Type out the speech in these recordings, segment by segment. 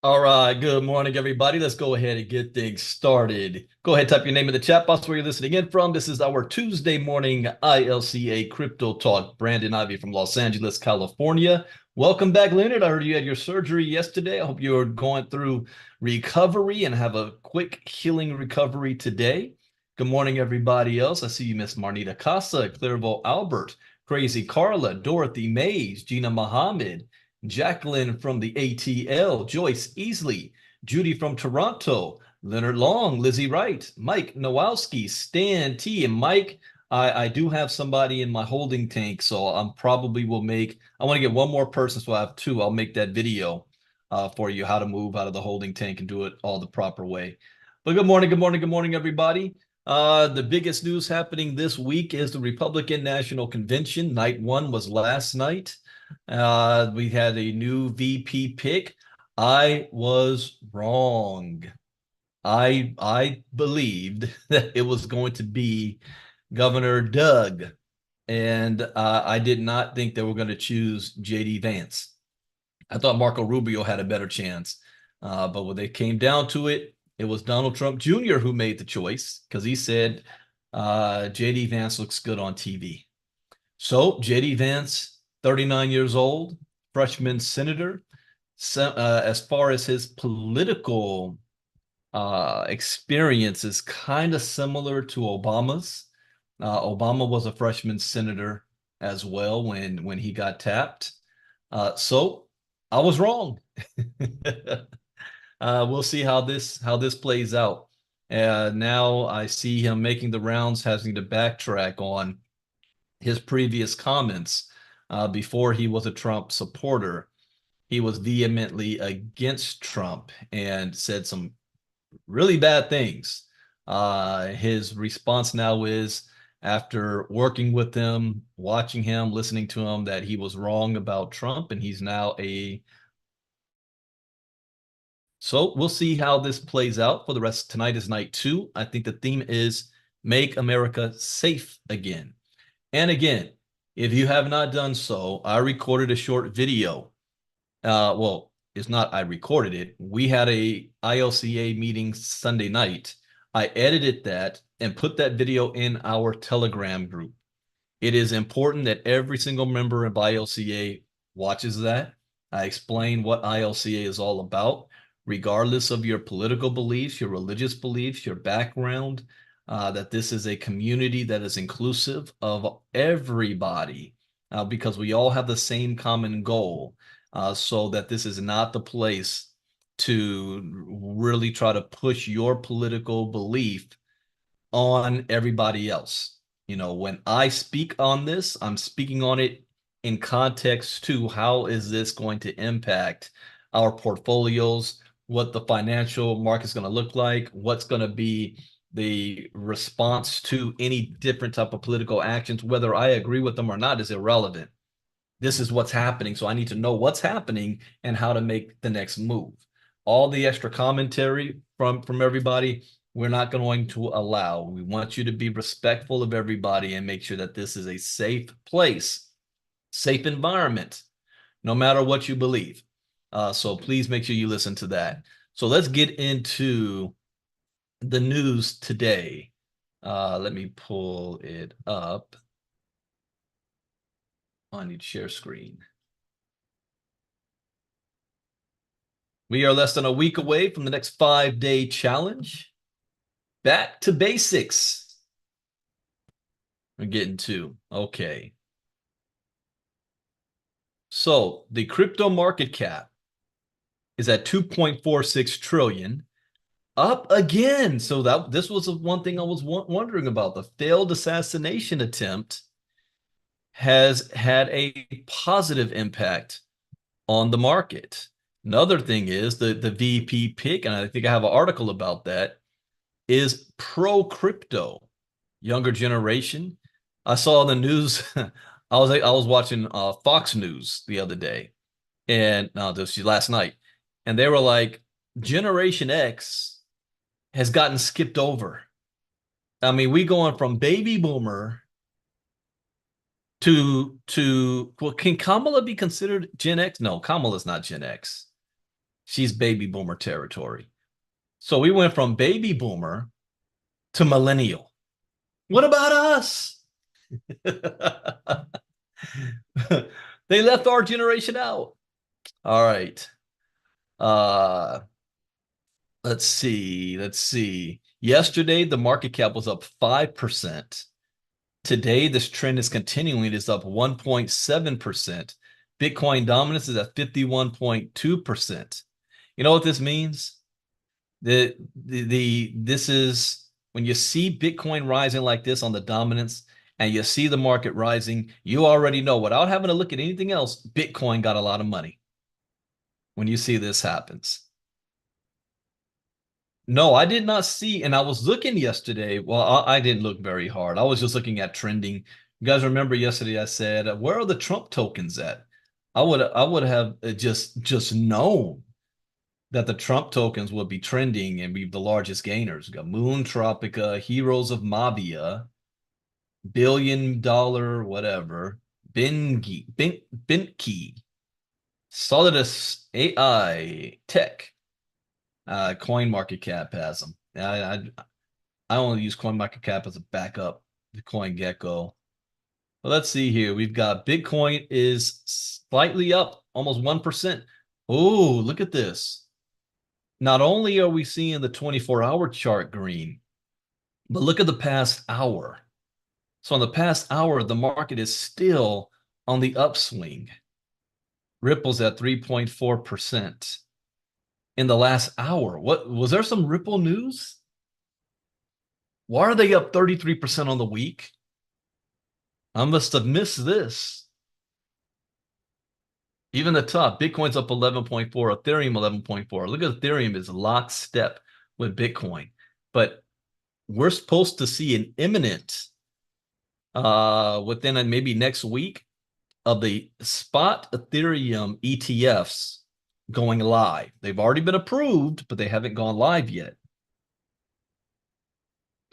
All right, good morning, everybody. Let's go ahead and get things started. Go ahead, type your name in the chat box where you're listening in from. This is our Tuesday morning ILCA Crypto Talk. Brandon Ivey from Los Angeles, California. Welcome back, Leonard. I heard you had your surgery yesterday. I hope you're going through recovery and have a quick healing recovery today. Good morning, everybody else. I see you, Miss Marnita Casa, Clairvaux Albert, Crazy Carla, Dorothy Mays, Gina Muhammad, Jacqueline from the ATL, Joyce Easley, Judy from Toronto, Leonard Long, Lizzie Wright, Mike Nowalski, Stan T, and Mike. I do have somebody in my holding tank, so I'm probably will make. I want to get one more person, so I have two. I'll make that video for you how to move out of the holding tank and do it all the proper way. But good morning, good morning, good morning, everybody. The biggest news happening this week is the Republican National Convention. Night one was last night. We had a new VP pick. I was wrong. I believed that it was going to be Governor Doug, and I did not think they were going to choose JD Vance. I thought Marco Rubio had a better chance, but when they came down to it, it was Donald Trump Jr. who made the choice because he said JD Vance looks good on TV. So JD Vance, 39 years old, freshman senator. So, as far as his political experience is kind of similar to Obama's. Obama was a freshman senator as well when he got tapped. So I was wrong. We'll see how this plays out. Now I see him making the rounds, having to backtrack on his previous comments before he was a Trump supporter. He was vehemently against Trump and said some really bad things. His response now is, after working with him, watching him, listening to him, that he was wrong about Trump and he's now a. So we'll see how this plays out for the rest. Tonight is night two. I think the theme is Make America Safe Again. And again, if you have not done so, I recorded a short video. Well, it's not I recorded it. We had a ILCA meeting Sunday night. I edited that and put that video in our Telegram group. It is important that every single member of ILCA watches that. I explain what ILCA is all about, regardless of your political beliefs, your religious beliefs, your background, that this is a community that is inclusive of everybody, because we all have the same common goal, so that this is not the place to really try to push your political belief on everybody else. When I speak on this, I'm speaking on it in context to how is this going to impact our portfolios, what the financial market's going to look like, what's going to be the response to any different type of political actions. Whether I agree with them or not is irrelevant. This is what's happening, so I need to know what's happening and how to make the next move. All the extra commentary from everybody, we're not going to allow. We want you to be respectful of everybody and make sure that this is a safe place, safe environment, no matter what you believe. So please make sure you listen to that. So let's get into the news today. Let me pull it up. I need to share screen. We are less than a week away from the next 5-day challenge. Back to basics. We're getting to, okay. So the crypto market cap is at 2.46 trillion, up again. So this was one thing I was wondering about. The failed assassination attempt has had a positive impact on the market. Another thing is the VP pick, and I think I have an article about that, is pro-crypto, younger generation. I saw the news. I was watching Fox News the other day, and no, this was last night, and they were like, Generation X has gotten skipped over. I mean, we going from baby boomer to well, can Kamala be considered Gen X? No, Kamala's not Gen X. She's baby boomer territory. So we went from baby boomer to millennial. What about us? They left our generation out. All right. Uh let's see. Let's see. Yesterday the market cap was up 5%. Today this trend is continuing. It is up 1.7%. Bitcoin dominance is at 51.2%. You know what this means? This is when you see Bitcoin rising like this on the dominance and you see the market rising, you already know without having to look at anything else, Bitcoin got a lot of money when you see this happens. No, I did not see, and I was looking yesterday. Well, I didn't look very hard. I was just looking at trending. You guys remember yesterday I said, where are the Trump tokens at? I would have just known that the Trump tokens would be trending and be the largest gainers. We got Moon Tropica, Heroes of Mavia, $1 billion, whatever, Binky, Solidus AI Tech, Coin Market Cap has them. I only use Coin Market Cap as a backup, the Coin Gecko. But let's see here. We've got Bitcoin is slightly up, almost 1%. Oh, look at this. Not only are we seeing the 24-hour chart green, but look at the past hour. So in the past hour, the market is still on the upswing. Ripple's at 3.4% in the last hour. What was there some Ripple news? Why are they up 33% on the week? I must have missed this. Even the top, Bitcoin's up 11.4, Ethereum 11.4. Look at Ethereum is lockstep with Bitcoin. But we're supposed to see an imminent within maybe next week of the spot Ethereum ETFs going live. They've already been approved, but they haven't gone live yet.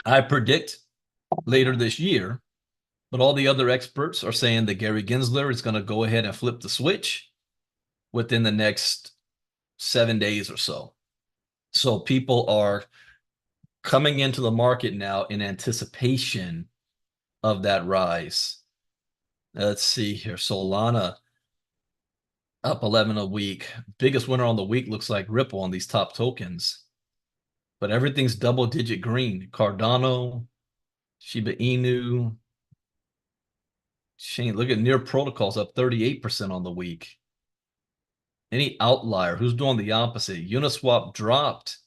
I predict later this year, but all the other experts are saying that Gary Gensler is going to go ahead and flip the switch within the next 7 days or so. So people are coming into the market now in anticipation of that rise. Let's see here. Solana up 11 a week. Biggest winner on the week looks like Ripple on these top tokens. But everything's double-digit green. Cardano, Shiba Inu. Shane, look at Near Protocols up 38% on the week. Any outlier? Who's doing the opposite? Uniswap dropped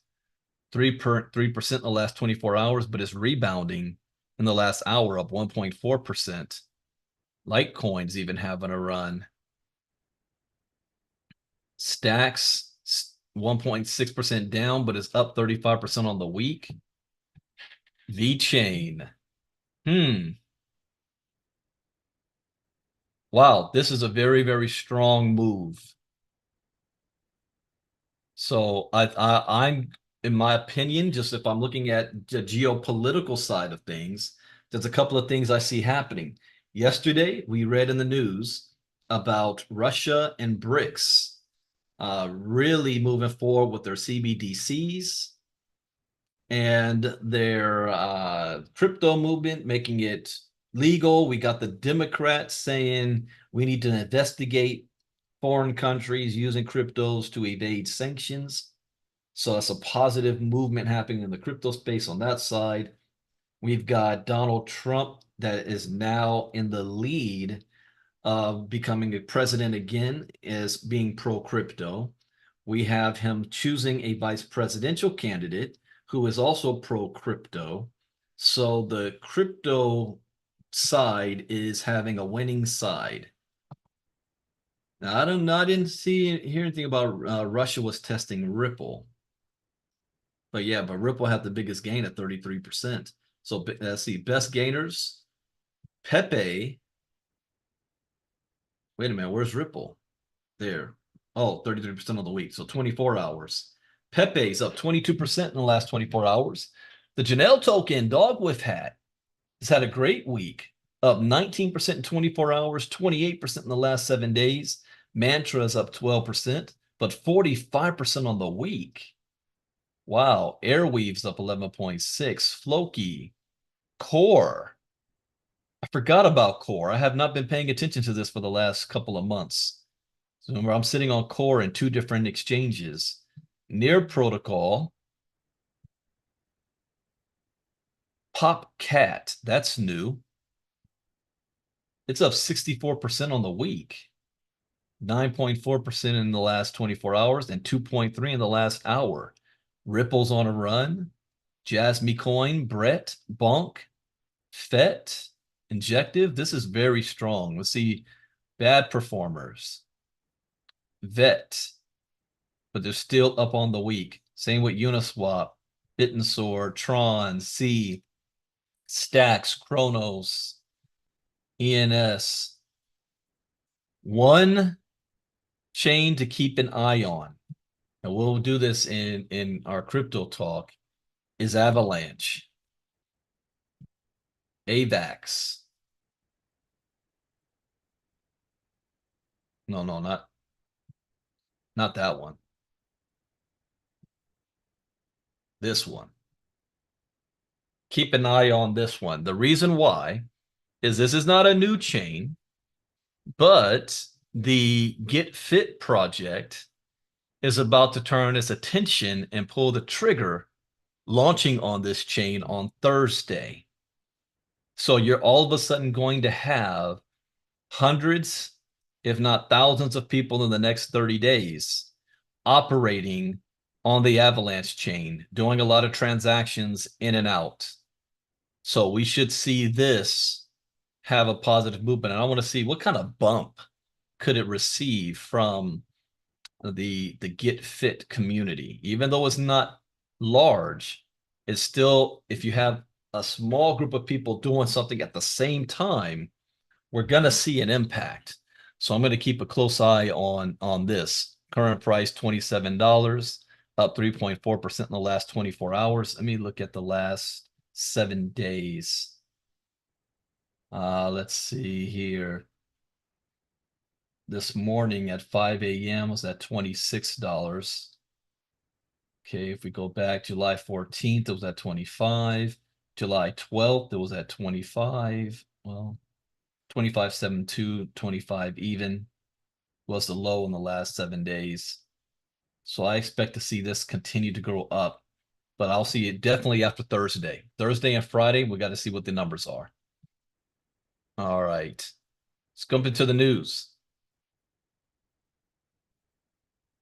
3% in the last 24 hours, but it's rebounding in the last hour, up 1.4%. Litecoin's even having a run. Stacks 1.6% down, but it's up 35% on the week. VeChain. Wow, this is a very, very strong move. So I'm, in my opinion, just if I'm looking at the geopolitical side of things, there's a couple of things I see happening. Yesterday, we read in the news about Russia and BRICS really moving forward with their CBDCs and their crypto movement, making it legal. We got the Democrats saying we need to investigate foreign countries using cryptos to evade sanctions. So that's a positive movement happening in the crypto space on that side. We've got Donald Trump that is now in the lead of becoming a president again, as being pro-crypto. We have him choosing a vice presidential candidate who is also pro-crypto. So the crypto side is having a winning side. Now, I didn't hear anything about Russia was testing Ripple. But yeah, but Ripple had the biggest gain at 33%. So let's see, best gainers, Pepe. Wait a minute, where's Ripple? There. Oh, 33% of the week, so 24 hours. Pepe's up 22% in the last 24 hours. The Janelle token, Dog with Hat, has had a great week, up 19% in 24 hours, 28% in the last 7 days. Mantra is up 12%. but 45% on the week. Wow. Airweave's up 11.6. Floki. Core. I forgot about Core. I have not been paying attention to this for the last couple of months. So remember, I'm sitting on Core in two different exchanges. Near Protocol. PopCat. That's new. It's up 64% on the week. 9.4% in the last 24 hours and 2.3 in the last hour. Ripple's on a run. Jasmy Coin, Brett, Bonk, FET, Injective. This is very strong. Let's see bad performers. Vet, but they're still up on the week. Same with Uniswap, Bittensoar, Tron, C, Stacks, Chronos, ENS. One chain to keep an eye on, and we'll do this in our crypto talk, is Avalanche. AVAX. No, not that one. This one. Keep an eye on this one. The reason why is this is not a new chain, but the Get Fit project is about to turn its attention and pull the trigger, launching on this chain on Thursday. So you're all of a sudden going to have hundreds, if not thousands of people in the next 30 days operating on the Avalanche chain, doing a lot of transactions in and out. So we should see this have a positive movement. And I want to see what kind of bump could it receive from the Get Fit community. Even though it's not large, it's still, if you have a small group of people doing something at the same time, we're going to see an impact. So I'm going to keep a close eye on this. Current price, $27, up 3.4% in the last 24 hours. Let me look at the last 7 days. Let's see here. This morning at 5 a.m. was at $26. Okay, if we go back July 14th, it was at 25. July 12th, it was at 25. Well, 25.72, 25 even was the low in the last 7 days. So I expect to see this continue to grow up, but I'll see it definitely after Thursday. Thursday and Friday, we got to see what the numbers are. All right. Let's jump into the news.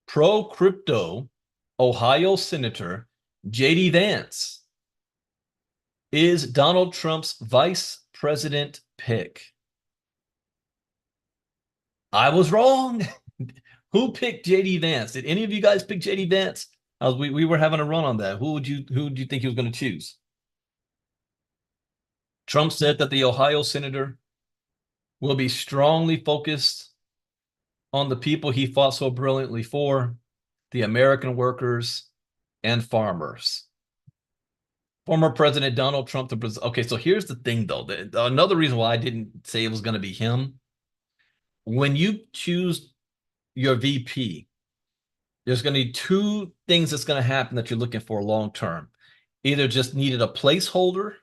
Pro-crypto Ohio Senator J.D. Vance is Donald Trump's vice president pick. I was wrong. Who picked J.D. Vance? Did any of you guys pick J.D. Vance? We were having a run on that. Who do you think he was going to choose? Trump said that the Ohio senator will be strongly focused on the people he fought so brilliantly for, the American workers and farmers. Former President Donald Trump. Okay, so here's the thing, though. Another reason why I didn't say it was going to be him. When you choose your VP, there's going to be two things that's going to happen that you're looking for long term. Either just needed a placeholder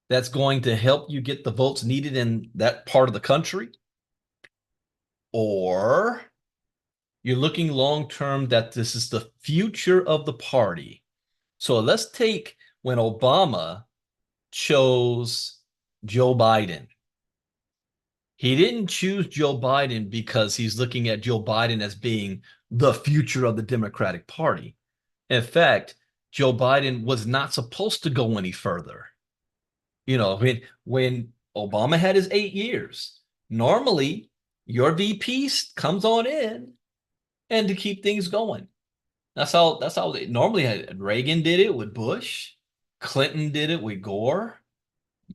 that's going to help you get the votes needed in that part of the country, or you're looking long term that this is the future of the party. So let's take when Obama chose Joe Biden. He didn't choose Joe Biden because he's looking at Joe Biden as being the future of the Democratic Party. In fact, Joe Biden was not supposed to go any further. You know, when Obama had his 8 years, normally your VP comes on in and to keep things going. That's how it normally had. Reagan did it with Bush. Clinton did it with Gore.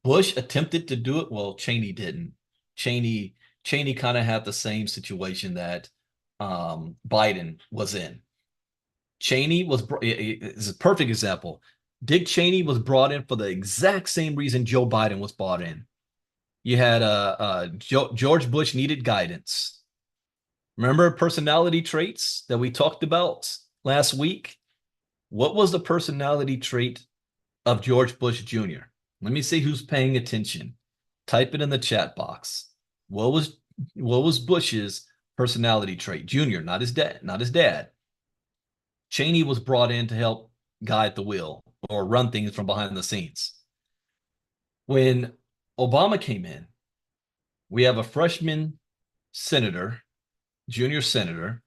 Bush attempted to do it. Well, Cheney didn't. Cheney kind of had the same situation that Biden was in. Cheney is a perfect example. Dick Cheney was brought in for the exact same reason Joe Biden was brought in. You had George Bush needed guidance. Remember personality traits that we talked about last week? What was the personality trait of George Bush Jr.? Let me see who's paying attention. Type it in the chat box. What was Bush's personality trait? Junior, not his dad, not his dad. Cheney was brought in to help guide the wheel or run things from behind the scenes. When Obama came in, we have a freshman senator, junior senator,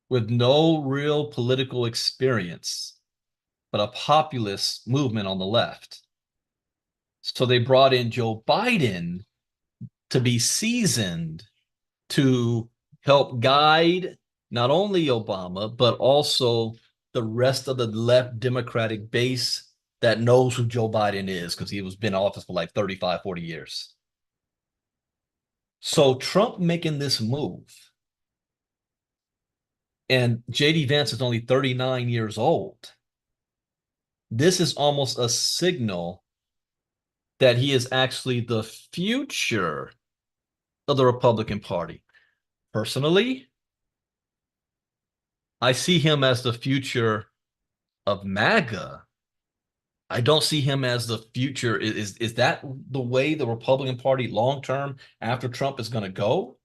with no real political experience, but a populist movement on the left. So they brought in Joe Biden to be seasoned to help guide not only Obama, but also the rest of the left Democratic base that knows who Joe Biden is because he was been in office for like 35, 40 years. So Trump making this move, and JD Vance is only 39 years old. This is almost a signal that he is actually the future of the Republican Party. Personally, I see him as the future of MAGA. I don't see him as the future. Is that the way the Republican Party long term after Trump is going to go?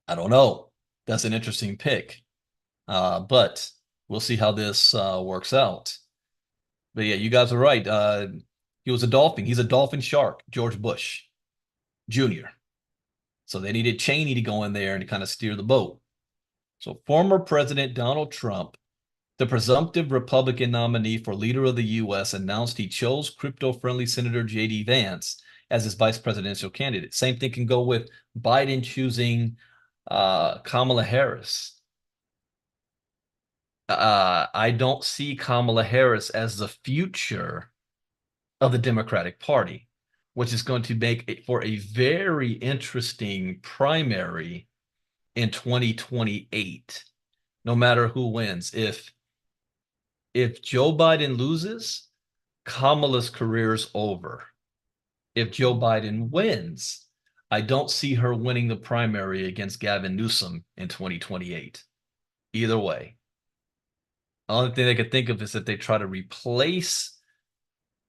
I don't know. That's an interesting pick. But we'll see how this works out. But yeah, you guys are right. He was a dolphin. He's a dolphin shark, George Bush Jr. So they needed Cheney to go in there and to kind of steer the boat. So former President Donald Trump, the presumptive Republican nominee for leader of the U.S., announced he chose crypto-friendly Senator J.D. Vance as his vice presidential candidate. Same thing can go with Biden choosing Kamala Harris. I don't see Kamala Harris as the future of the Democratic Party, which is going to make it for a very interesting primary in 2028, no matter who wins. If Joe Biden loses, Kamala's career is over. If Joe Biden wins, I don't see her winning the primary against Gavin Newsom in 2028. Either way. The only thing I could think of is that they try to replace.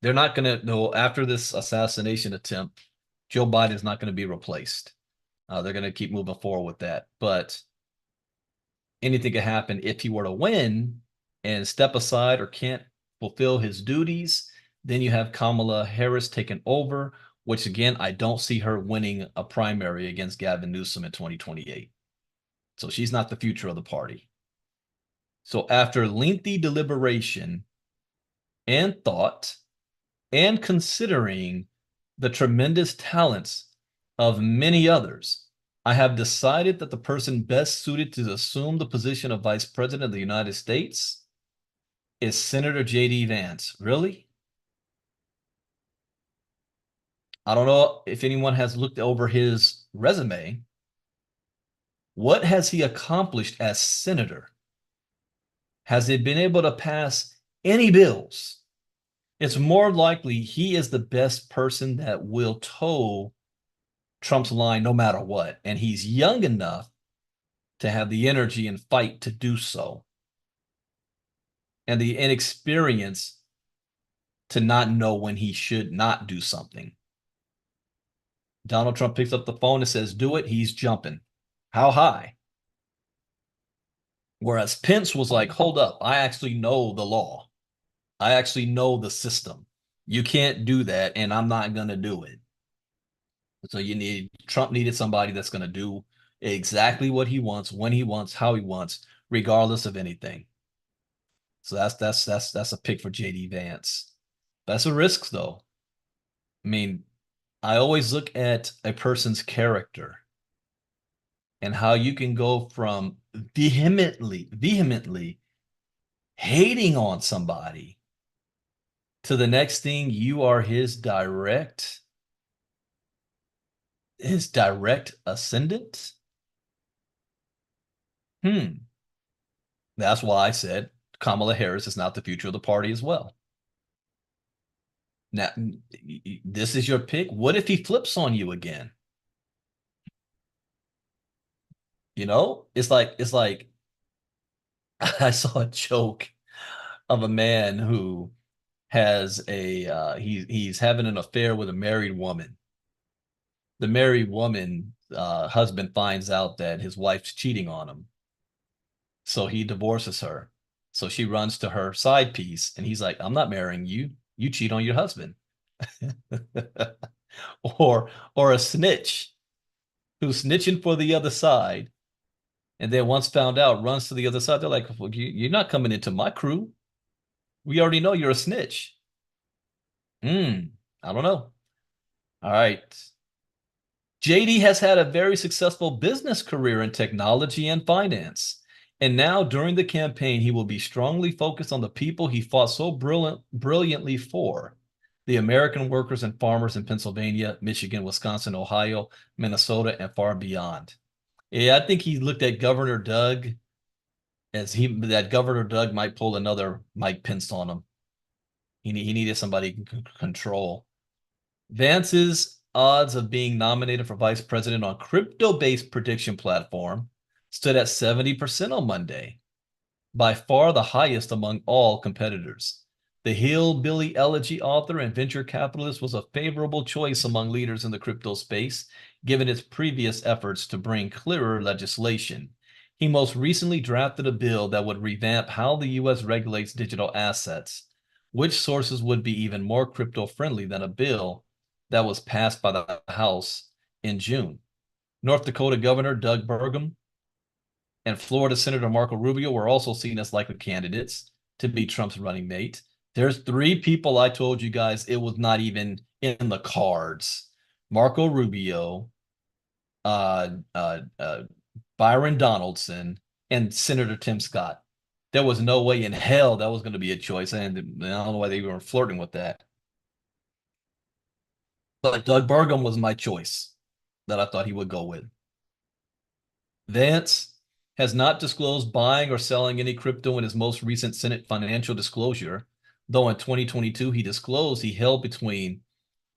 They're not going to know after this assassination attempt, Joe Biden's not going to be replaced. They're going to keep moving forward with that. But anything could happen if he were to win and step aside or can't fulfill his duties. Then you have Kamala Harris taking over, which again, I don't see her winning a primary against Gavin Newsom in 2028. So she's not the future of the party. So after lengthy deliberation and thought, and considering the tremendous talents of many others, I have decided that the person best suited to assume the position of Vice President of the United States is Senator J.D. Vance. Really? I don't know if anyone has looked over his resume. What has he accomplished as senator? Has he been able to pass any bills? It's more likely he is the best person that will toe Trump's line no matter what. And he's young enough to have the energy and fight to do so, and the inexperience to not know when he should not do something. Donald Trump picks up the phone and says, do it. He's jumping. How high? Whereas Pence was like, hold up. I actually know the law. I actually know the system. You can't do that, and I'm not going to do it. So Trump needed somebody that's going to do exactly what he wants, when he wants, how he wants, regardless of anything. So that's a pick for JD Vance. That's a risk, though. I mean, I always look at a person's character and how you can go from vehemently hating on somebody to the next thing you are his direct ascendant. That's why I said Kamala Harris is not the future of the party as well. Now, this is your pick. What if he flips on you again? It's like I saw a joke of a man who has he's having an affair with a married woman. The married woman husband finds out that his wife's cheating on him. So he divorces her. So she runs to her side piece and he's like, I'm not marrying you. You cheat on your husband. Or a snitch who's snitching for the other side and then once found out runs to the other side. They're like, well, you're not coming into my crew. We already know you're a snitch. I don't know. All right. JD has had a very successful business career in technology and finance. And now during the campaign, he will be strongly focused on the people he fought so brilliantly for, the American workers and farmers in Pennsylvania, Michigan, Wisconsin, Ohio, Minnesota, and far beyond. Yeah, I think he looked at Governor Doug as that Governor Doug might pull another Mike Pence on him. He needed somebody he can control. Vance's odds of being nominated for vice president on crypto-based prediction platform stood at 70% on Monday, by far the highest among all competitors. The Hillbilly Elegy author and venture capitalist was a favorable choice among leaders in the crypto space, given its previous efforts to bring clearer legislation. He most recently drafted a bill that would revamp how the U.S. regulates digital assets, which sources would be even more crypto-friendly than a bill that was passed by the House in June. North Dakota Governor Doug Burgum and Florida Senator Marco Rubio were also seen as likely candidates to be Trump's running mate. There's three people I told you guys it was not even in the cards. Marco Rubio, uh, uh, uh, Byron Donaldson, and Senator Tim Scott. There was no way in hell that was going to be a choice, and I don't know why they were flirting with that. But Doug Burgum was my choice that I thought he would go with. Vance has not disclosed buying or selling any crypto in his most recent Senate financial disclosure, though in 2022 he disclosed he held between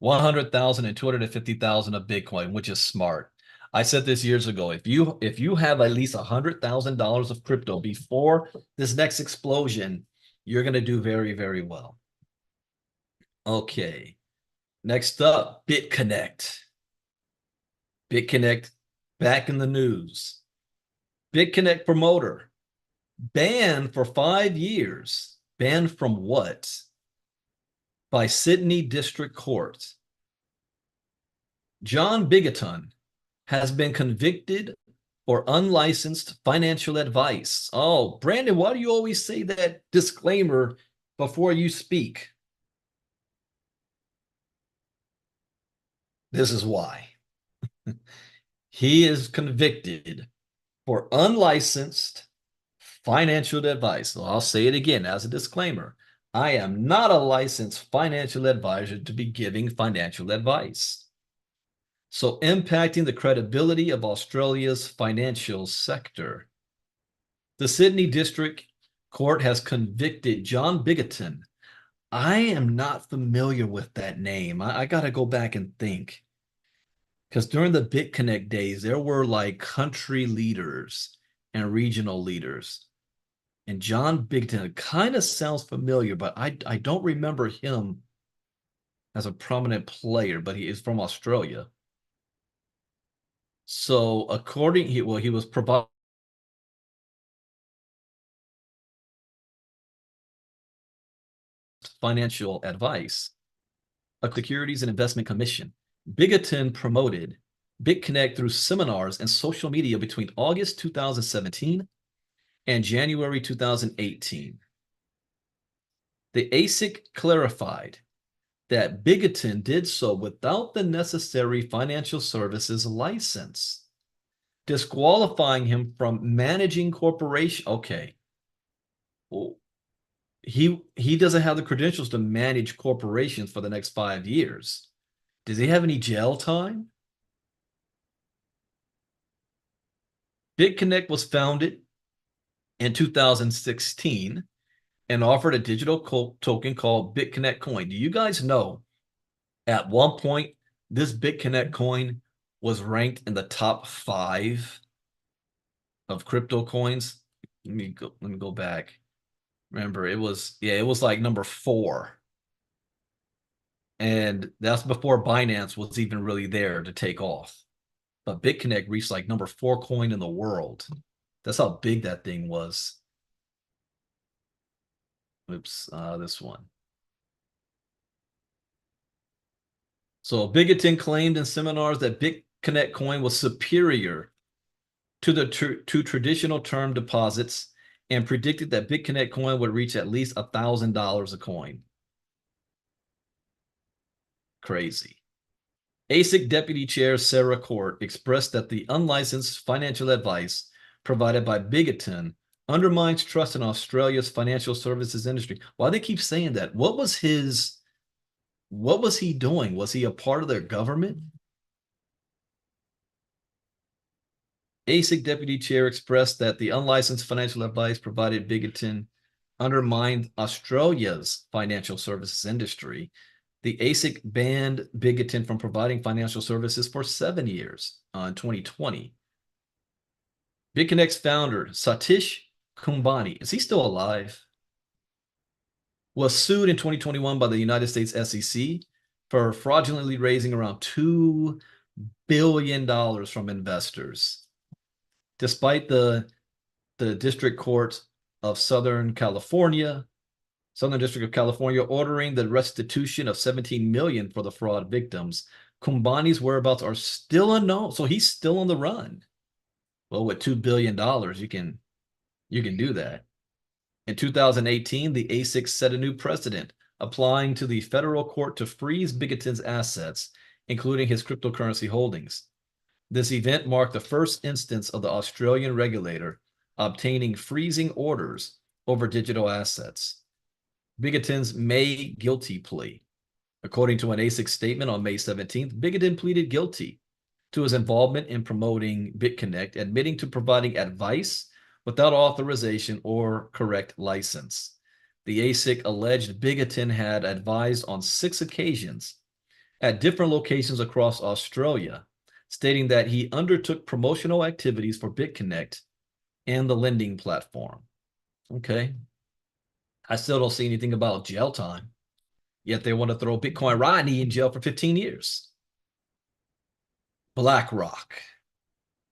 100,000 and 250,000 of Bitcoin, which is smart. I said this years ago. If you have at least $100,000 of crypto before this next explosion, you're going to do very, very well. Okay. Next up, BitConnect. BitConnect back in the news. BitConnect promoter banned for 5 years. Banned from what? By Sydney District Court. John Bigoton has been convicted for unlicensed financial advice. Oh, Brandon, why do you always say that disclaimer before you speak? This is why. He is convicted for unlicensed financial advice. So I'll say it again as a disclaimer. I am not a licensed financial advisor to be giving financial advice. So impacting the credibility of Australia's financial sector. The Sydney District Court has convicted John Bigoton. I am not familiar with that name. I got to go back and think. Because during the BitConnect days, there were like country leaders and regional leaders. And John Bigton kind of sounds familiar, but I don't remember him as a prominent player, but he is from Australia. So he was providing financial advice, a Securities and Investment Commission. Bigoton promoted BitConnect through seminars and social media between August 2017 and January 2018. The ASIC clarified that Bigoton did so without the necessary financial services license, disqualifying him from managing corporation. Okay. Well, he doesn't have the credentials to manage corporations for the next 5 years. Does he have any jail time? BitConnect was founded in 2016 and offered a digital token called BitConnect Coin. Do you guys know at one point this BitConnect coin was ranked in the top 5 of crypto coins. Let me go back. Remember, it was like number 4. And that's before Binance was even really there to take off. But BitConnect reached like number 4 coin in the world. That's how big that thing was. Oops, this one. So Bigotin claimed in seminars that BitConnect coin was superior to traditional term deposits and predicted that BitConnect coin would reach at least $1,000 a coin. Crazy. ASIC Deputy Chair Sarah Court expressed that the unlicensed financial advice provided by Bigotin undermines trust in Australia's financial services industry. Why they keep saying that? What was he doing? Was he a part of their government? ASIC Deputy Chair expressed that the unlicensed financial advice provided Bigotin undermined Australia's financial services industry. The ASIC banned Bigotin from providing financial services for 7 years in 2020. BitConnect's founder, Satish Kumbani, is he still alive? Was sued in 2021 by the United States SEC for fraudulently raising around $2 billion from investors. Despite the District Court of Southern District of California ordering the restitution of $17 million for the fraud victims, Kumbani's whereabouts are still unknown. So he's still on the run. Well, with $2 billion, you can do that. In 2018, the ASIC set a new precedent, applying to the federal court to freeze Bigotin's assets, including his cryptocurrency holdings. This event marked the first instance of the Australian regulator obtaining freezing orders over digital assets. Bigotin's May guilty plea. According to an ASIC statement on May 17th, Bigotin pleaded guilty to his involvement in promoting BitConnect, admitting to providing advice without authorization or correct license. The ASIC alleged Bigotin had advised on 6 occasions at different locations across Australia, stating that he undertook promotional activities for BitConnect and the lending platform. Okay. I still don't see anything about jail time, yet they want to throw Bitcoin Rodney in jail for 15 years. BlackRock.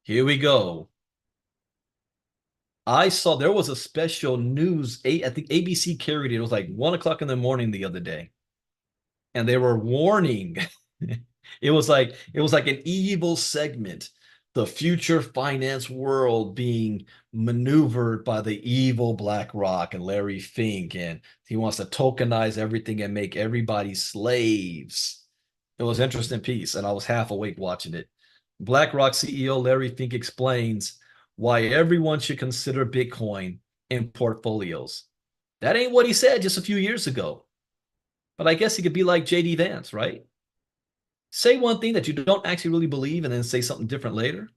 Here we go. I saw there was a special news, I think ABC carried it. It was like 1 o'clock in the morning the other day. And they were warning. It was like an evil segment, the future finance world being maneuvered by the evil BlackRock and Larry Fink, and he wants to tokenize everything and make everybody slaves. It was an interesting piece, and I was half awake watching it. BlackRock CEO Larry Fink explains why everyone should consider Bitcoin in portfolios. That ain't what he said just a few years ago. But I guess he could be like JD Vance, right? Say one thing that you don't actually really believe and then say something different later.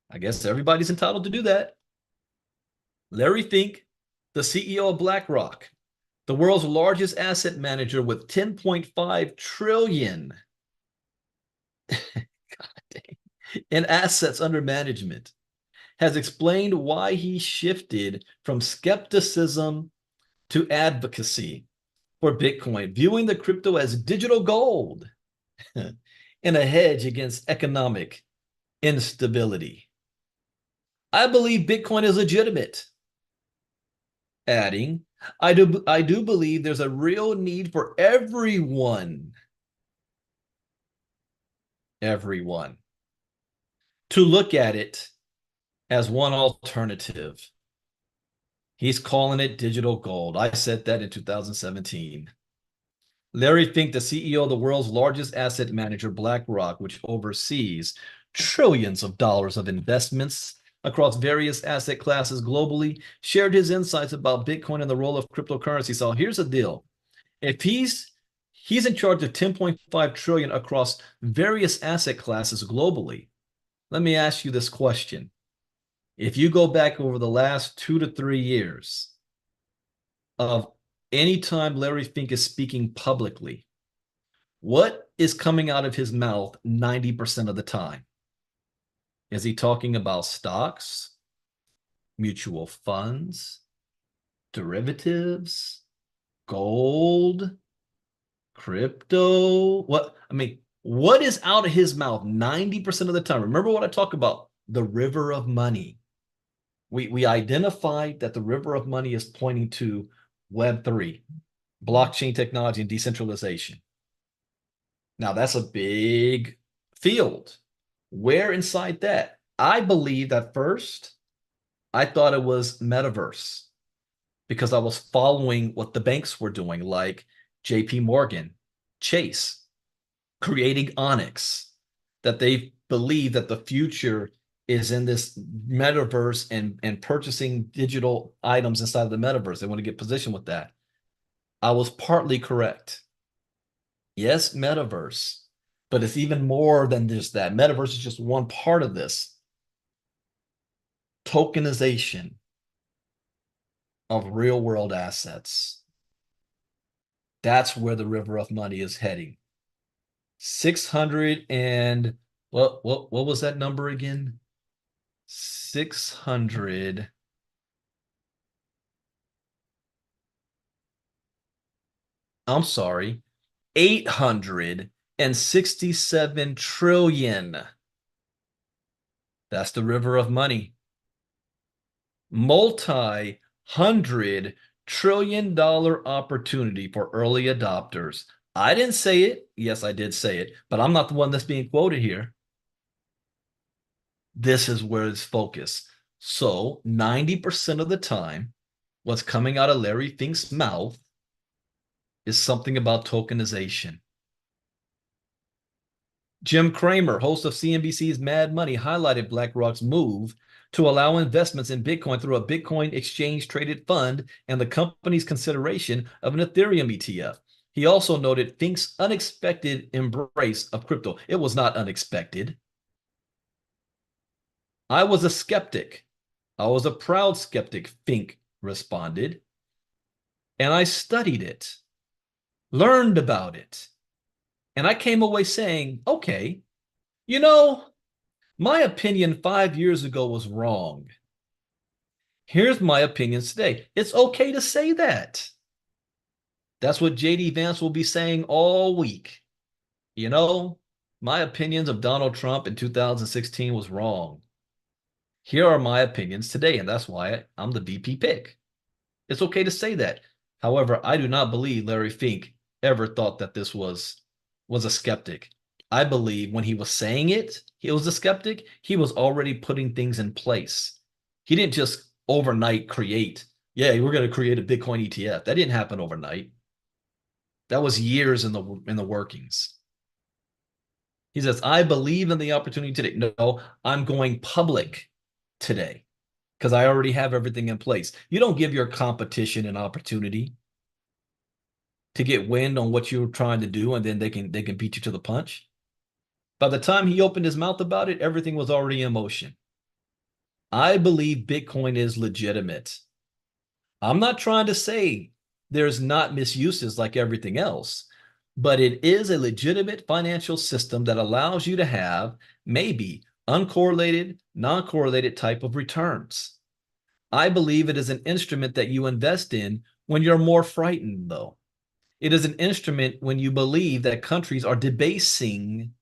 I guess everybody's entitled to do that. Larry Fink, the CEO of BlackRock, the world's largest asset manager with 10.5 trillion in assets under management, has explained why he shifted from skepticism to advocacy for Bitcoin, viewing the crypto as digital gold and a hedge against economic instability. I believe Bitcoin is legitimate. Adding, I do believe there's a real need for everyone to look at it as one alternative. He's calling it digital gold. I said that in 2017. Larry Fink, the CEO of the world's largest asset manager, BlackRock, which oversees trillions of dollars of investments across various asset classes globally, shared his insights about Bitcoin and the role of cryptocurrency. So here's the deal. If he's in charge of 10.5 trillion across various asset classes globally, let me ask you this question. If you go back over the last 2 to 3 years of any time Larry Fink is speaking publicly, what is coming out of his mouth 90% of the time? Is he talking about stocks? mutual funds, derivatives, gold, crypto. What is out of his mouth 90% of the time? Remember what I talk about, the river of money. We identified that the river of money is pointing to Web3, blockchain technology, and decentralization. Now, that's a big field. Where inside that? I believe that first, I thought it was metaverse because I was following what the banks were doing, like JP Morgan, Chase, creating Onyx, that they believe that the future is in this metaverse and purchasing digital items inside of the metaverse. They want to get positioned with that. I was partly correct. Yes, metaverse, but it's even more than just that. Metaverse is just one part of this. Tokenization of real world assets. That's where the river of money is heading. 600 and what was that number again? 600. I'm sorry, 867 trillion. That's the river of money. Multi-hundred-trillion-dollar opportunity for early adopters. I didn't say it. Yes, I did say it, but I'm not the one that's being quoted here. This is where it's focused. So 90% of the time, what's coming out of Larry Fink's mouth is something about tokenization. Jim Cramer, host of CNBC's Mad Money, highlighted BlackRock's move to allow investments in Bitcoin through a Bitcoin exchange-traded fund and the company's consideration of an Ethereum ETF. He also noted Fink's unexpected embrace of crypto. It was not unexpected. I was a skeptic. I was a proud skeptic, Fink responded. And I studied it, learned about it. And I came away saying, okay, my opinion 5 years ago was wrong. Here's my opinions today. It's okay to say that. That's what JD Vance will be saying all week. My opinions of Donald Trump in 2016 was wrong. Here are my opinions today, and that's why I'm the VP pick. It's okay to say that. However, I do not believe Larry Fink ever thought that this was a skeptic. I believe when he was saying it, he was a skeptic. He was already putting things in place. He didn't just overnight create, we're going to create a Bitcoin ETF. That didn't happen overnight. That was years in the workings. He says, I believe in the opportunity today. No, I'm going public today because I already have everything in place. You don't give your competition an opportunity to get wind on what you're trying to do, and then they can beat you to the punch. By the time he opened his mouth about it, everything was already in motion. I believe Bitcoin is legitimate. I'm not trying to say there's not misuses like everything else, but it is a legitimate financial system that allows you to have maybe uncorrelated, non-correlated type of returns. I believe it is an instrument that you invest in when you're more frightened, though. It is an instrument when you believe that countries are debasing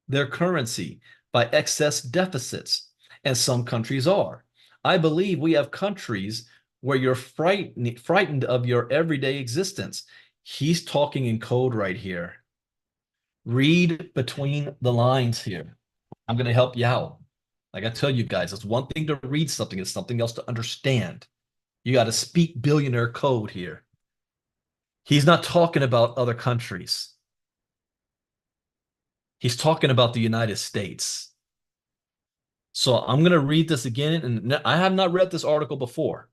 their currency by excess deficits, and some countries are. I believe we have countries where you're frightened of your everyday existence. He's talking in code right here. Read between the lines here. I'm going to help you out. Like I tell you guys, it's one thing to read something, it's something else to understand. You got to speak billionaire code here. He's not talking about other countries. He's talking about the United States. So I'm going to read this again, and I have not read this article before,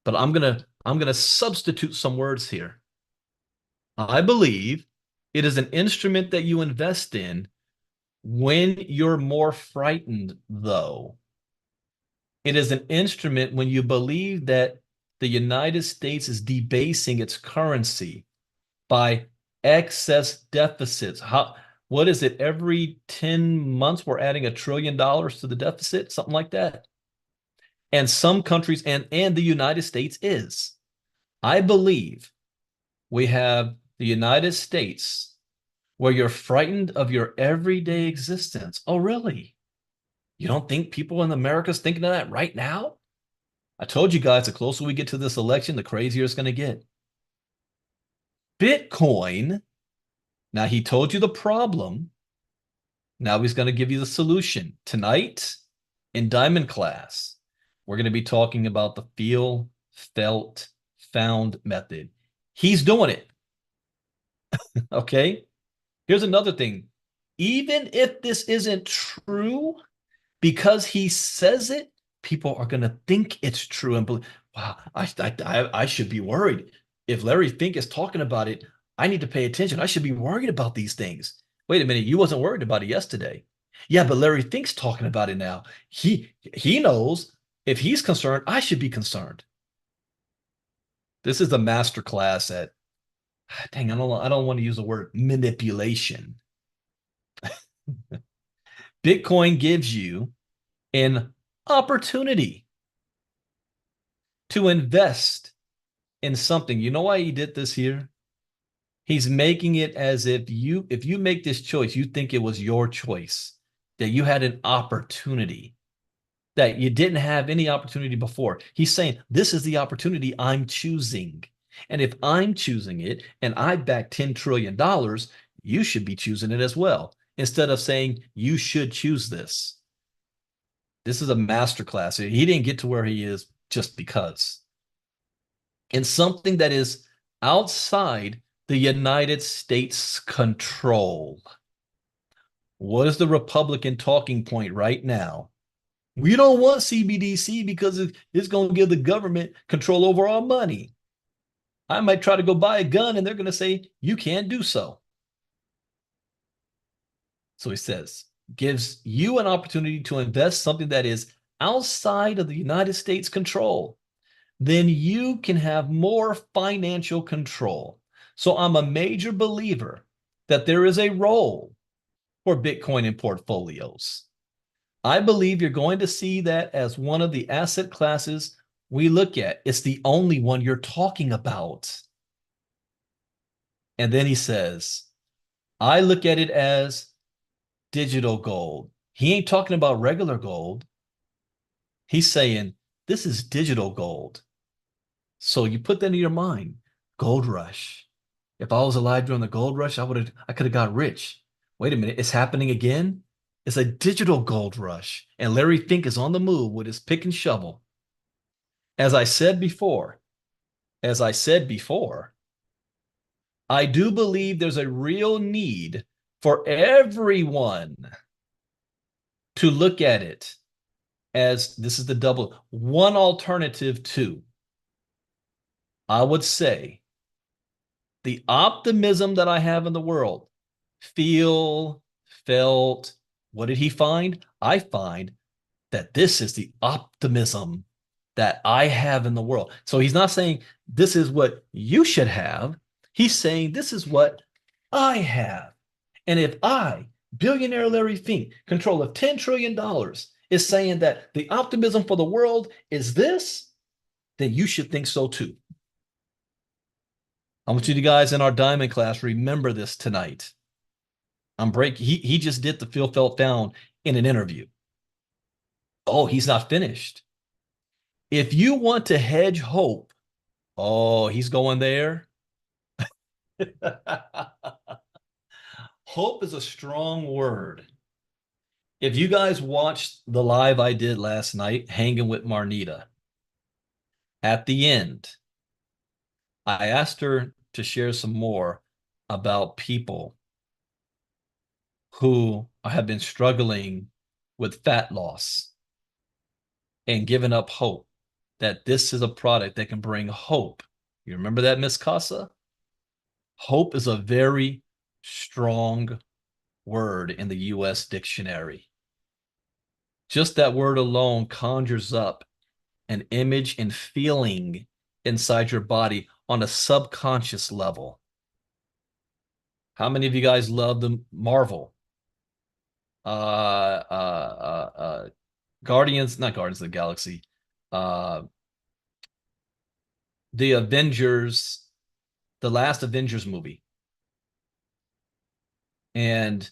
but I'm going to substitute some words here. I believe it is an instrument that you invest in when you're more frightened, though. It is an instrument when you believe that the United States is debasing its currency by excess deficits. What is it? Every 10 months, we're adding $1 trillion to the deficit, something like that. And some countries and the United States is. I believe we have the United States where you're frightened of your everyday existence. Oh, really? You don't think people in America's thinking of that right now? I told you guys, the closer we get to this election, the crazier it's going to get. Bitcoin, now he told you the problem. Now he's going to give you the solution. Tonight in Diamond class, we're going to be talking about the feel, felt, found method. He's doing it. Okay. Here's another thing. Even if this isn't true, because he says it, people are going to think it's true and believe, wow, I should be worried. If Larry Fink is talking about it, I need to pay attention. I should be worried about these things. Wait a minute, you wasn't worried about it yesterday. Yeah, but Larry Fink's talking about it now. He knows if he's concerned, I should be concerned. This is a master class at, dang, I don't want to use the word manipulation. Bitcoin gives you an opportunity to invest in something. You know why he did this here? He's making it as if you make this choice, you think it was your choice, that you had an opportunity, that you didn't have any opportunity before. He's saying, this is the opportunity I'm choosing. And if I'm choosing it and I back $10 trillion, you should be choosing it as well. Instead of saying you should choose this. This is a masterclass. He didn't get to where he is just because. And something that is outside the United States control. What is the Republican talking point right now? We don't want CBDC because it's going to give the government control over our money. I might try to go buy a gun and they're going to say, you can't do so. So he says, gives you an opportunity to invest something that is outside of the United States control. Then you can have more financial control. So I'm a major believer that there is a role for Bitcoin in portfolios. I believe you're going to see that as one of the asset classes we look at. It's the only one you're talking about. And then he says, I look at it as digital gold. He ain't talking about regular gold. He's saying, this is digital gold. So you put that in your mind, gold rush. If I was alive during the gold rush, I could have got rich. Wait a minute, it's happening again? It's a digital gold rush. And Larry Fink is on the move with his pick and shovel. As I said before, I do believe there's a real need for everyone to look at it as this is the double one alternative to. I would say the optimism that I have in the world, feel, felt, what did he find? I find that this is the optimism that I have in the world. So he's not saying this is what you should have. He's saying this is what I have. And if I, billionaire Larry Fink, control of $10 trillion, is saying that the optimism for the world is this, then you should think so too. I want you guys in our diamond class, remember this tonight. He just did the feel felt found in an interview. Oh, he's not finished. If you want to hedge hope, oh, he's going there. Hope is a strong word. If you guys watched the live I did last night, hanging with Marnita, at the end, I asked her to share some more about people who have been struggling with fat loss and giving up hope, that this is a product that can bring hope. You remember that, Miss Casa? Hope is a very strong word in the US dictionary. Just that word alone conjures up an image and feeling inside your body on a subconscious level. How many of you guys love the Marvel? Uh, uh, uh, uh, not Guardians of the Galaxy. uh, the Avengers, the last Avengers movie, and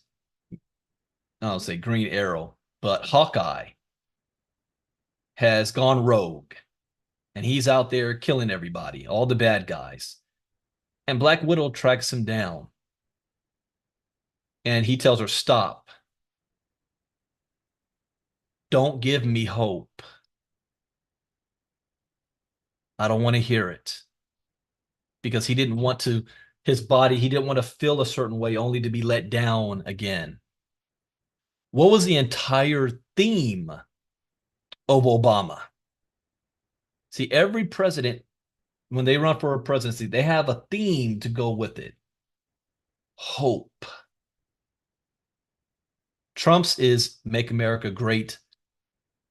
I'll say Green Arrow, but Hawkeye has gone rogue and he's out there killing everybody, all the bad guys. And Black Widow tracks him down and he tells her, "Stop. Don't give me hope. I don't want to hear it." Because he didn't want to, his body, he didn't want to feel a certain way only to be let down again. What was the entire theme of Obama? See, every president, when they run for a presidency, they have a theme to go with it. Hope. Trump's is Make America Great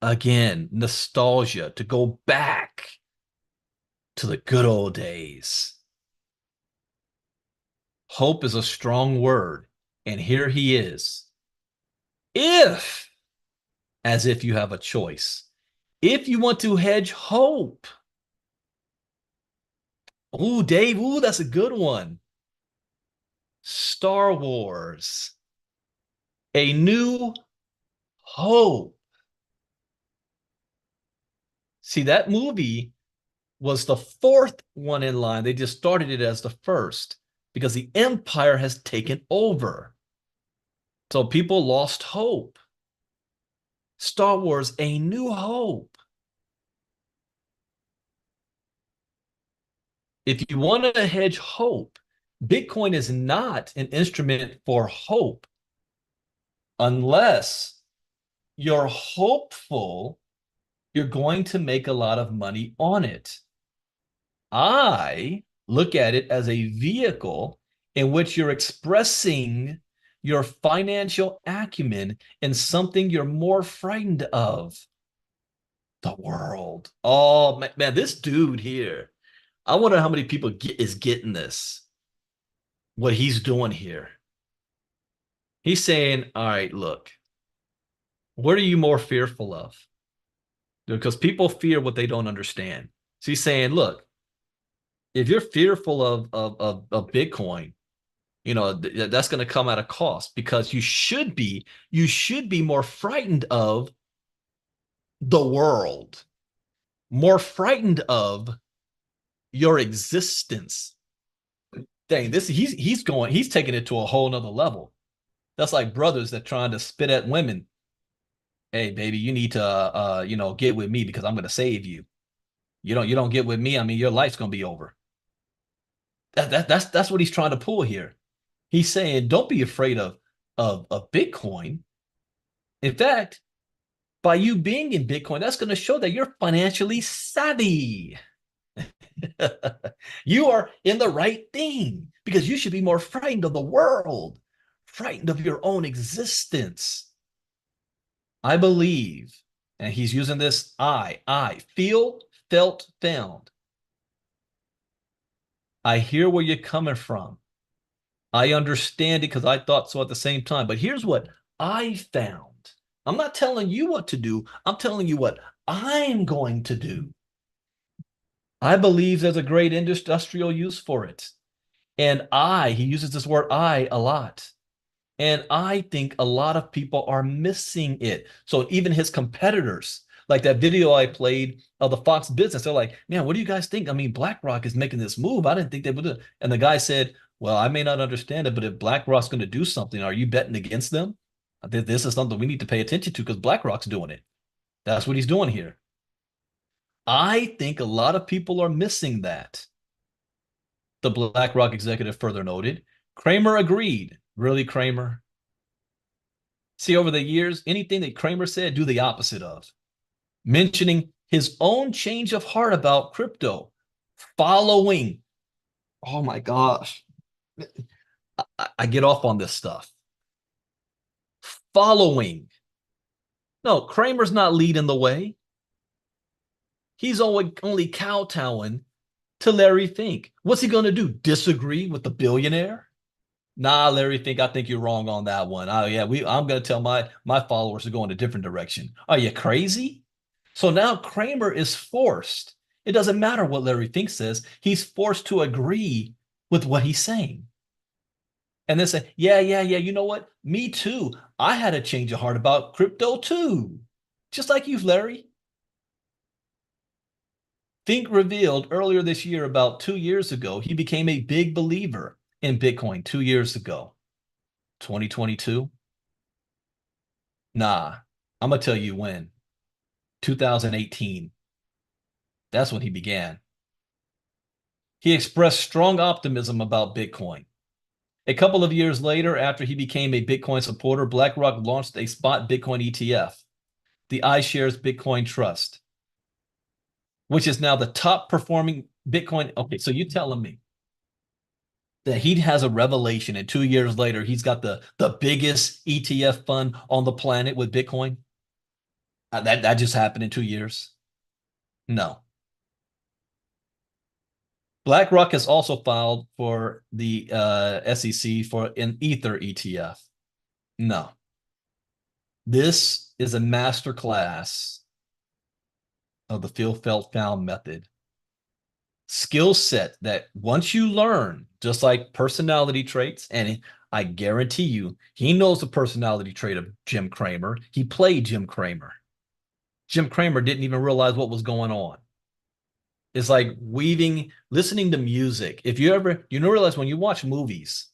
Again. Nostalgia, to go back to the good old days. Hope is a strong word. And here he is. If, as if you have a choice. If you want to hedge hope. Ooh, Dave, ooh, that's a good one. Star Wars. A New Hope. See, that movie was the fourth one in line. They just started it as the first because the Empire has taken over. So people lost hope. Star Wars, A New Hope. If you want to hedge hope, Bitcoin is not an instrument for hope unless you're hopeful you're going to make a lot of money on it. I look at it as a vehicle in which you're expressing your financial acumen in something you're more frightened of. The world. Oh, man, this dude here. I wonder how many people is getting this, what he's doing here. He's saying, all right, look, what are you more fearful of? Because people fear what they don't understand. So he's saying, look, if you're fearful of Bitcoin, you know, that's going to come at a cost because you should be more frightened of the world, more frightened of your existence. Dang, this he's taking it to a whole nother level. That's like brothers that trying to spit at women. Hey, baby, you need to get with me because I'm going to save you. You don't get with me, I mean, your life's going to be over. That's what he's trying to pull here. He's saying, don't be afraid of Bitcoin. In fact, by you being in Bitcoin, that's going to show that you're financially savvy. You are in the right thing because you should be more frightened of the world, frightened of your own existence. I believe, and he's using this feel, felt, found. I hear where you're coming from. I understand it because I thought so at the same time. But here's what I found. I'm not telling you what to do. I'm telling you what I'm going to do. I believe there's a great industrial use for it. And he uses this word I a lot. And I think a lot of people are missing it. So even his competitors, like that video I played of the Fox business, they're like, man, what do you guys think? I mean, BlackRock is making this move. I didn't think they would do it. And the guy said, well, I may not understand it, but if BlackRock's going to do something, are you betting against them? This is something we need to pay attention to because BlackRock's doing it. That's what he's doing here. I think a lot of people are missing that. The BlackRock executive further noted. Kramer agreed. Really, Kramer? See, over the years, anything that Kramer said, do the opposite of. Mentioning his own change of heart about crypto, following. Oh my gosh. I get off on this stuff. Following. No, Kramer's not leading the way. He's only kowtowing to Larry Fink. What's he going to do? Disagree with the billionaire? Nah, Larry Fink, I think you're wrong on that one. Oh yeah, I'm going to tell my followers to go in a different direction. Are you crazy? So now Kramer is forced. It doesn't matter what Larry Fink says. He's forced to agree with what he's saying. And then say, yeah, yeah, yeah, you know what? Me too. I had a change of heart about crypto too. Just like you, Larry. Fink revealed earlier this year, about 2 years ago, he became a big believer in Bitcoin 2 years ago. 2022? Nah, I'm going to tell you when. 2018. That's when he began. He expressed strong optimism about Bitcoin. A couple of years later, after he became a Bitcoin supporter, BlackRock launched a spot Bitcoin ETF, the iShares Bitcoin Trust, which is now the top performing Bitcoin. Okay, so you telling me that he has a revelation and 2 years later he's got the biggest ETF fund on the planet with Bitcoin? That just happened in 2 years? No. BlackRock has also filed for the SEC for an Ether ETF. No. This is a master class of the feel, felt, found method. Skill set that once you learn, just like personality traits, and I guarantee you, he knows the personality trait of Jim Cramer. He played Jim Cramer. Jim Cramer didn't even realize what was going on. It's like listening to music. If you ever, you know, realize when you watch movies,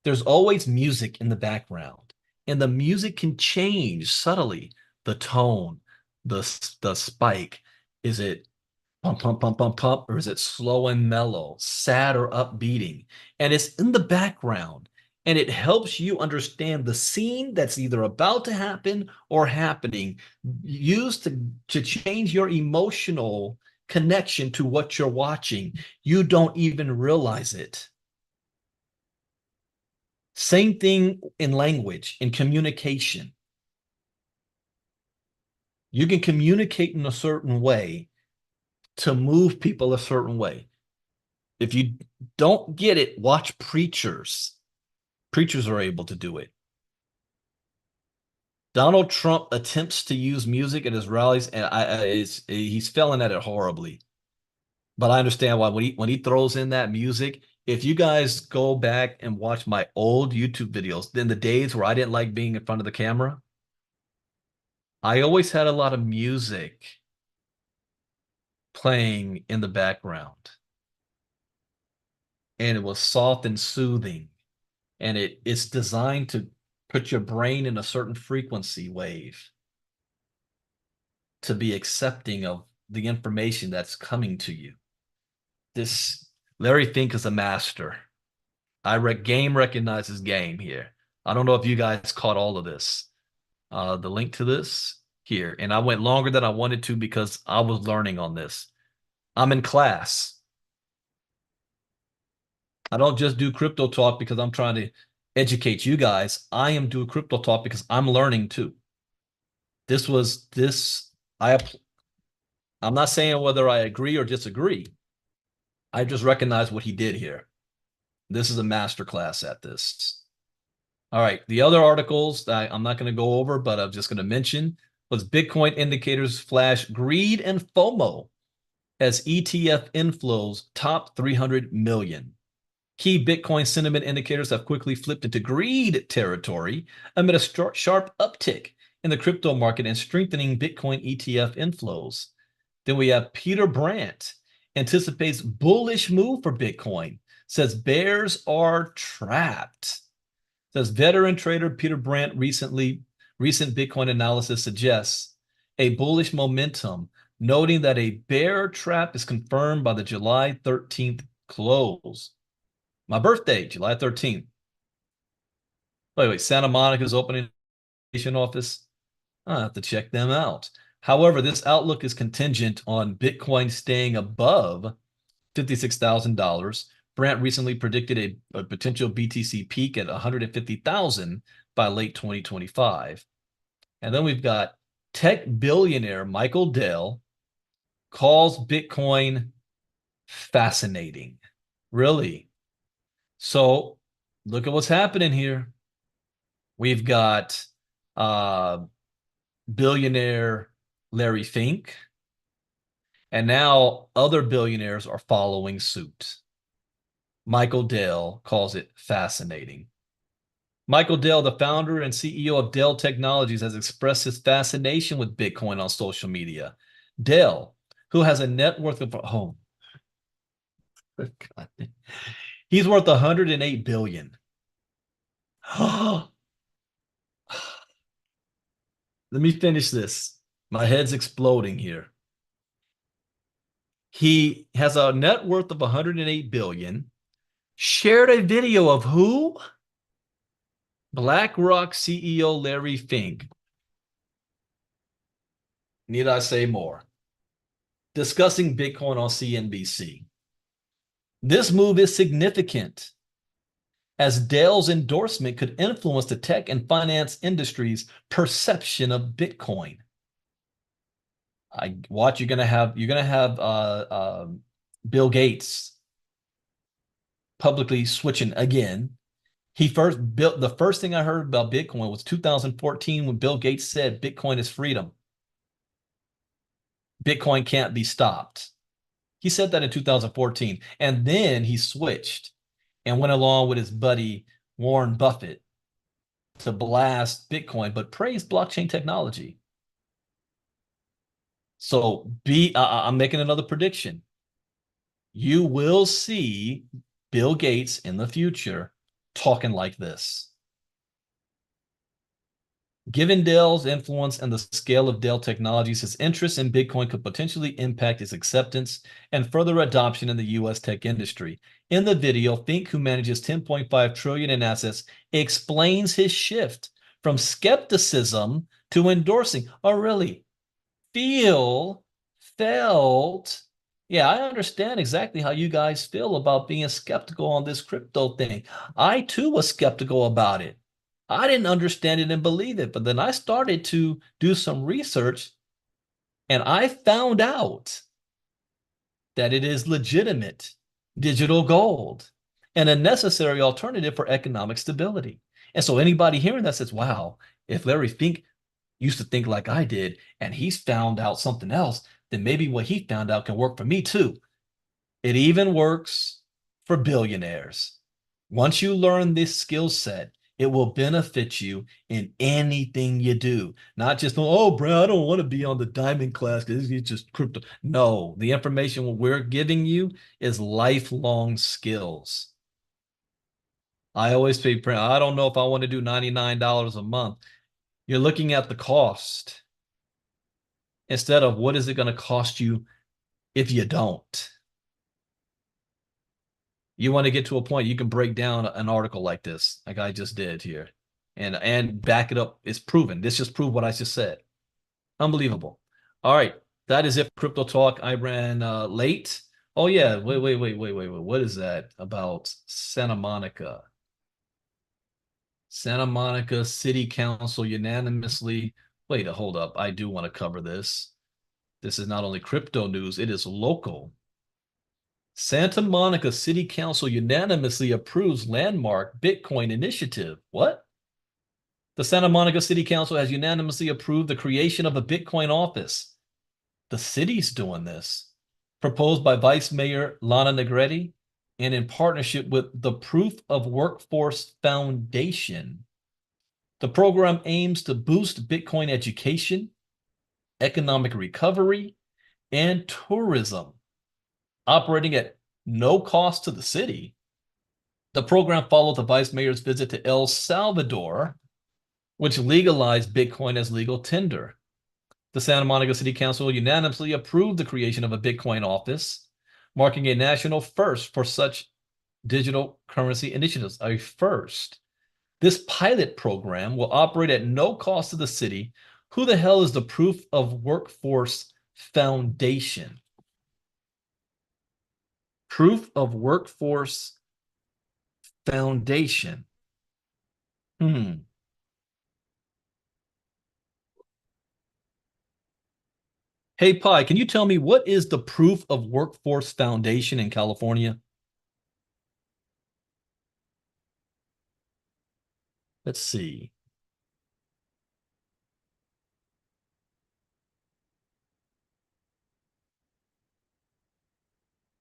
there's always music in the background, and the music can change subtly. The tone, the spike. Is it pump, pump, pump, pump, pump, or is it slow and mellow, sad or upbeating? And it's in the background, and it helps you understand the scene that's either about to happen or happening, used to change your emotional connection to what you're watching. You don't even realize it. Same thing in language, in communication. You can communicate in a certain way to move people a certain way. If you don't get it, watch preachers. Preachers are able to do it. Donald Trump attempts to use music at his rallies, and he's failing at it horribly. But I understand why when he throws in that music. If you guys go back and watch my old YouTube videos, then the days where I didn't like being in front of the camera, I always had a lot of music playing in the background, and it was soft and soothing, and it's designed to put your brain in a certain frequency wave to be accepting of the information that's coming to you. This Larry Fink is a master. Game recognizes game here. I don't know if you guys caught all of this. The link to this here, and I went longer than I wanted to because I was learning on this. I'm in class. I don't just do crypto talk because I'm trying to educate you guys. I am doing crypto talk because I'm learning too. This was this I I'm not saying whether I agree or disagree. I just recognize what he did here. This is a master class at this. All right. The other articles that I'm not going to go over, but I'm just going to mention was Bitcoin indicators flash greed and FOMO as ETF inflows top 300 million. Key Bitcoin sentiment indicators have quickly flipped into greed territory amid a sharp uptick in the crypto market and strengthening Bitcoin ETF inflows. Then we have Peter Brandt anticipates bullish move for Bitcoin, says bears are trapped. Says veteran trader Peter Brandt recent Bitcoin analysis suggests a bullish momentum, noting that a bear trap is confirmed by the July 13th close. My birthday, July 13th. Wait, Santa Monica's opening office. I'll have to check them out. However, this outlook is contingent on Bitcoin staying above $56,000. Brandt recently predicted a potential BTC peak at 150,000 by late 2025. And then we've got tech billionaire Michael Dell calls Bitcoin fascinating. Really? So look at what's happening here. We've got billionaire Larry Fink, and now other billionaires are following suit. Michael Dell calls it fascinating. Michael Dell, the founder and CEO of Dell Technologies, has expressed his fascination with Bitcoin on social media. Dell, who has a net worth of God, he's worth 108 billion. Let me finish this. My head's exploding here. He has a net worth of 108 billion. Shared a video of who? BlackRock CEO Larry Fink. Need I say more? Discussing Bitcoin on CNBC. This move is significant as Dell's endorsement could influence the tech and finance industry's perception of Bitcoin. You're gonna have Bill Gates publicly switching again. He first built the first thing I heard about Bitcoin was 2014 when Bill Gates said Bitcoin is freedom. Bitcoin can't be stopped. He said that in 2014. And then he switched and went along with his buddy Warren Buffett to blast Bitcoin, but praised blockchain technology. So I'm making another prediction. You will see Bill Gates in the future talking like this. Given Dell's influence and the scale of Dell Technologies, his interest in Bitcoin could potentially impact its acceptance and further adoption in the U.S. tech industry. In the video, Fink, who manages 10.5 trillion in assets, explains his shift from skepticism to endorsing. Oh, really? Felt. Yeah, I understand exactly how you guys feel about being skeptical on this crypto thing. I too was skeptical about it. I didn't understand it and believe it, but then I started to do some research and I found out that it is legitimate digital gold and a necessary alternative for economic stability. And so anybody hearing that says, wow, if Larry Fink used to think like I did and he's found out something else, then maybe what he found out can work for me too. It even works for billionaires. Once you learn this skill set, it will benefit you in anything you do. Not just, oh, bro, I don't want to be on the diamond class because it's just crypto. No, the information we're giving you is lifelong skills. I always say, I don't know if I want to do $99 a month. You're looking at the cost instead of what is it going to cost you if you don't. You want to get to a point you can break down an article like this, like I just did here, and back it up. It's proven. This just proved what I just said. Unbelievable. All right, that is it for Crypto Talk. I ran late. Oh yeah, wait. What is that about Santa Monica? Santa Monica City Council unanimously. Wait, hold up. I do want to cover this. This is not only crypto news, it is local. Santa Monica City Council unanimously approves landmark Bitcoin initiative. What? The Santa Monica City Council has unanimously approved the creation of a Bitcoin office. The city's doing this. Proposed by Vice Mayor Lana Negretti and in partnership with the Proof of Workforce Foundation. The program aims to boost Bitcoin education, economic recovery, and tourism, operating at no cost to the city. The program followed the vice mayor's visit to El Salvador, which legalized Bitcoin as legal tender. The Santa Monica City Council unanimously approved the creation of a Bitcoin office, marking a national first for such digital currency initiatives. A first. This pilot program will operate at no cost to the city. Who the hell is the Proof of Workforce Foundation? Proof of Workforce Foundation. Hey, Pi, can you tell me what is the Proof of Workforce Foundation in California? Let's see.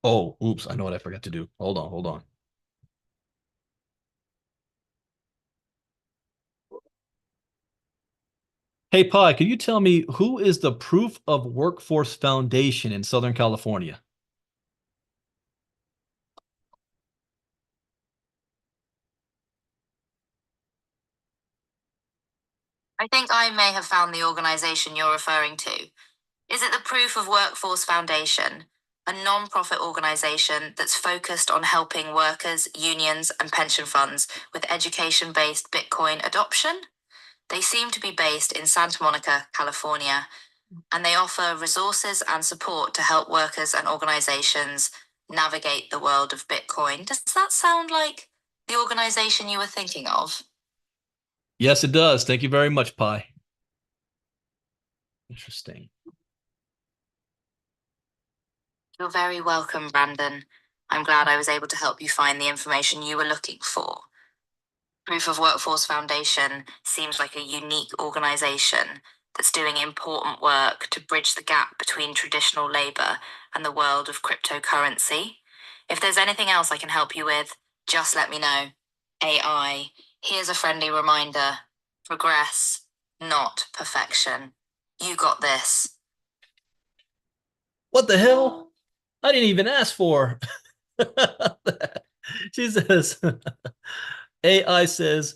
Oh, oops. I know what I forgot to do. Hold on, hold on. Hey, Pi, could you tell me who is the Proof of Workforce Foundation in Southern California? I think I may have found the organization you're referring to. Is it the Proof of Workforce Foundation, a non-profit organization that's focused on helping workers, unions, and pension funds with education-based Bitcoin adoption? They seem to be based in Santa Monica, California, and they offer resources and support to help workers and organizations navigate the world of Bitcoin. Does that sound like the organization you were thinking of? Yes, it does. Thank you very much, Pi. Interesting. You're very welcome, Brandon. I'm glad I was able to help you find the information you were looking for. Proof of Workforce Foundation seems like a unique organization that's doing important work to bridge the gap between traditional labor and the world of cryptocurrency. If there's anything else I can help you with, just let me know. AI, here's a friendly reminder: progress, not perfection. You got this. What the hell? I didn't even ask for. She says, AI says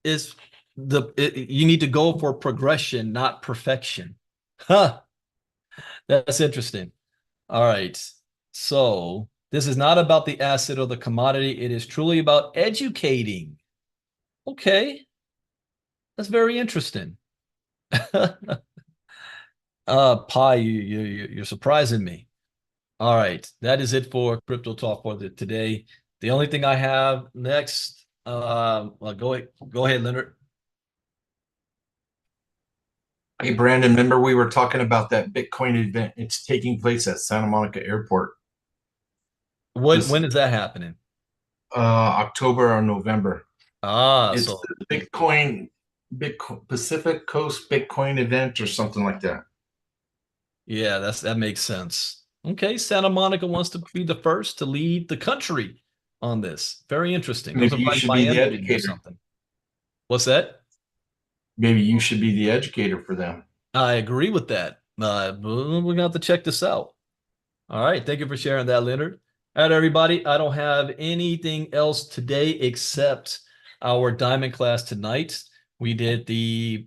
is you need to go for progression, not perfection. Huh. That's interesting. All right. So this is not about the asset or the commodity. It is truly about educating. Okay. That's very interesting. Pi, you're surprising me. All right, that is it for Crypto Talk for today. The only thing I have next, well, go ahead, Leonard. Hey, Brandon, remember we were talking about that Bitcoin event? It's taking place at Santa Monica Airport When this is that happening? October or November. Ah, It's so the Bitcoin Pacific Coast Bitcoin event or something like that. yeah, that makes sense. Okay, Santa Monica wants to be the first to lead the country on this. Very interesting. I'm Maybe you surprised should be the Miami didn't do educator. something. What's that? Maybe you should be the educator for them. I agree with that. We're gonna have to check this out. All right. Thank you for sharing that, Leonard. All right, everybody. I don't have anything else today except our diamond class tonight. We did the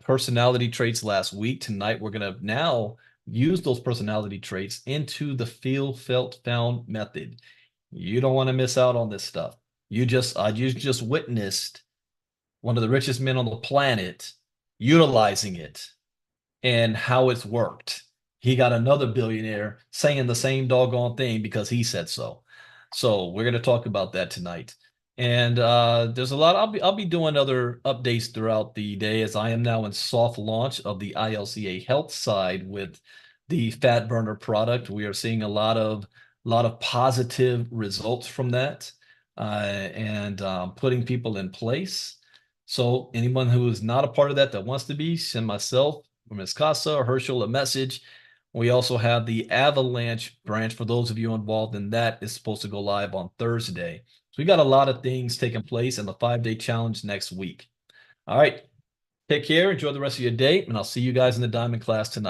personality traits last week. Tonight, we're going to now use those personality traits into the feel, felt, found method. You don't want to miss out on this stuff. You just witnessed one of the richest men on the planet utilizing it and how it's worked. He got another billionaire saying the same doggone thing because he said so. So we're going to talk about that tonight. And there's a lot. I'll be doing other updates throughout the day as I am now in soft launch of the ILCA health side with the fat burner product. We are seeing a lot of positive results from that and putting people in place. So anyone who is not a part of that wants to be, send myself or Ms. Casa or Herschel a message. We also have the Avalanche branch for those of you involved in that is supposed to go live on Thursday. So we got a lot of things taking place in the 5-day challenge next week. All right. Take care. Enjoy the rest of your day, and I'll see you guys in the Diamond class tonight.